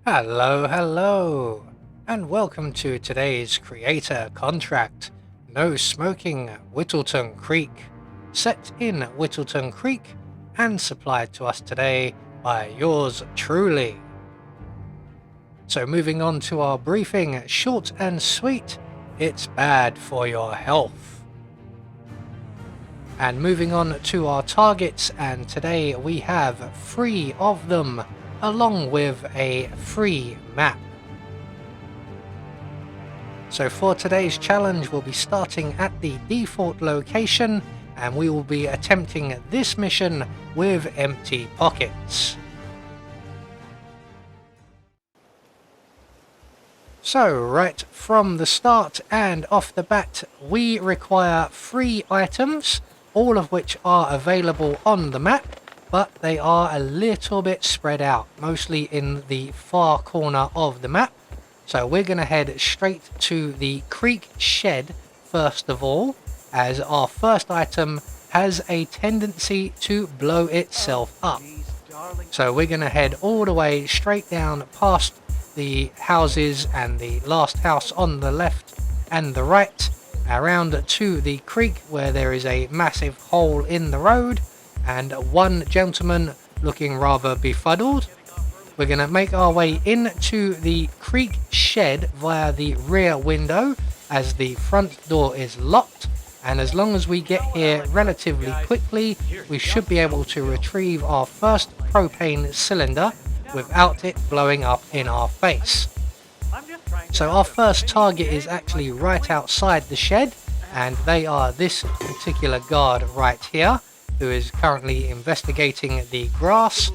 Hello, and welcome to today's creator contract, No Smoking Whittleton Creek, set in Whittleton Creek and supplied to us today by yours truly. So moving on to our briefing, short and sweet, it's bad for your health. And moving on to our targets, and today we have 3 of them, along with a free map. So for today's challenge, we'll be starting at the default location, and we will be attempting this mission with empty pockets. So right from the start and off the bat, we require 3 items, all of which are available on the map, but they are a little bit spread out, mostly in the far corner of the map. So we're going to head straight to the creek shed first of all, as our first item has a tendency to blow itself up. So we're going to head all the way straight down past the houses and the last house on the left and the right, around to the creek where there is a massive hole in the road and one gentleman looking rather befuddled. We're going to make our way into the creek shed via the rear window, as the front door is locked, and as long as we get here relatively quickly, we should be able to retrieve our first propane cylinder without it blowing up in our face. So our first target is actually right outside the shed, and they are this particular guard right here, who is currently investigating the grass.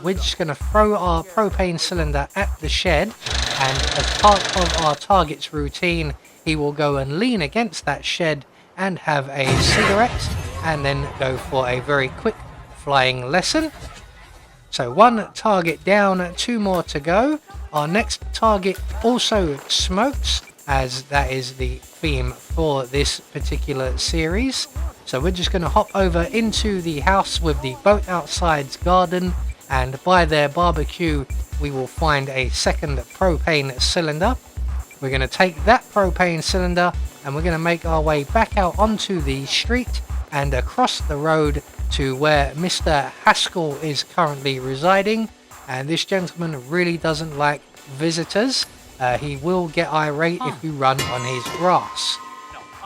We're just going to throw our propane cylinder at the shed, and as part of our target's routine, he will go and lean against that shed and have a cigarette, and then go for a very quick flying lesson. So 1 target down, 2 more to go. Our next target also smokes, as that is the theme for this particular series. So we're just going to hop over into the house with the boat outside's garden, and by their barbecue we will find a second propane cylinder. We're going to take that propane cylinder and we're going to make our way back out onto the street and across the road to where Mr. Haskell is currently residing. And this gentleman really doesn't like visitors. He will get irate if you run on his grass.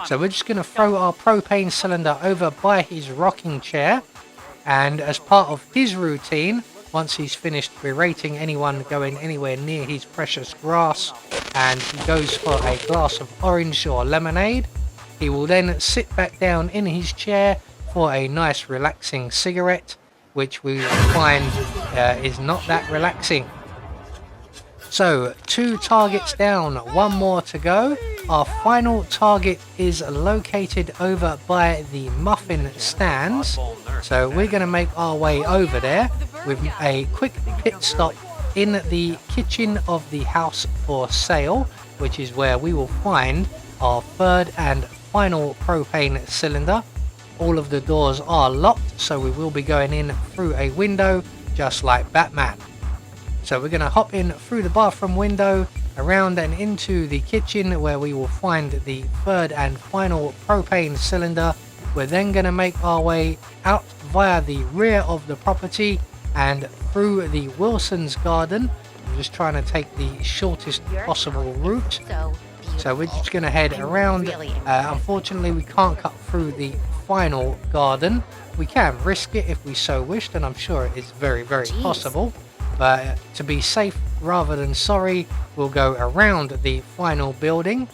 So we're just going to throw our propane cylinder over by his rocking chair, and as part of his routine, once he's finished berating anyone going anywhere near his precious grass and he goes for a glass of orange or lemonade, he will then sit back down in his chair for a nice relaxing cigarette, which we find is not that relaxing. So 2 targets down, 1 more to go. Our final target is located over by the muffin stands, so we're going to make our way over there with a quick pit stop in the kitchen of the house for sale, which is where we will find our third and final propane cylinder. All of the doors are locked, so we will be going in through a window just like Batman. So we're going to hop in through the bathroom window, around and into the kitchen where we will find the third and final propane cylinder. We're then going to make our way out via the rear of the property and through the Wilson's garden. I'm just trying to take the shortest possible route. So we're just going to head around. Unfortunately, we can't cut through the final garden. We can risk it if we so wished, and I'm sure it is very possible. But to be safe rather than sorry, we'll go around the final building.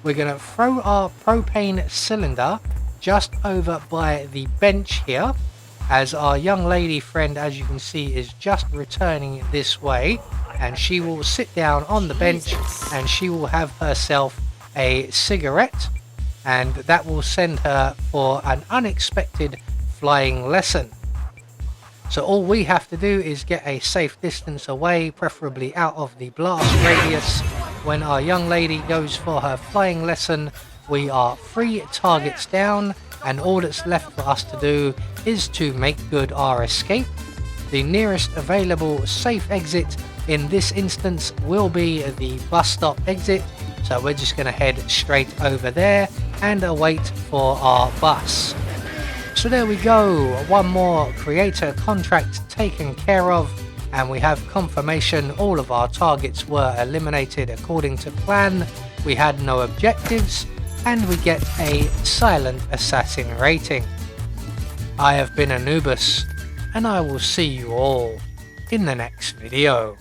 We're going to throw our propane cylinder just over by the bench here, as our young lady friend, as you can see, is just returning this way, and she will sit down on the bench and she will have herself a cigarette, and that will send her for an unexpected flying lesson. So all we have to do is get a safe distance away, preferably out of the blast radius. When our young lady goes for her flying lesson, we are 3 targets down, and all that's left for us to do is to make good our escape. The nearest available safe exit in this instance will be the bus stop exit, so we're just going to head straight over there and await for our bus. So there we go, one more creator contract taken care of, and we have confirmation all of our targets were eliminated according to plan. We had no objectives, and we get a silent assassin rating. I have been Anubis, and I will see you all in the next video.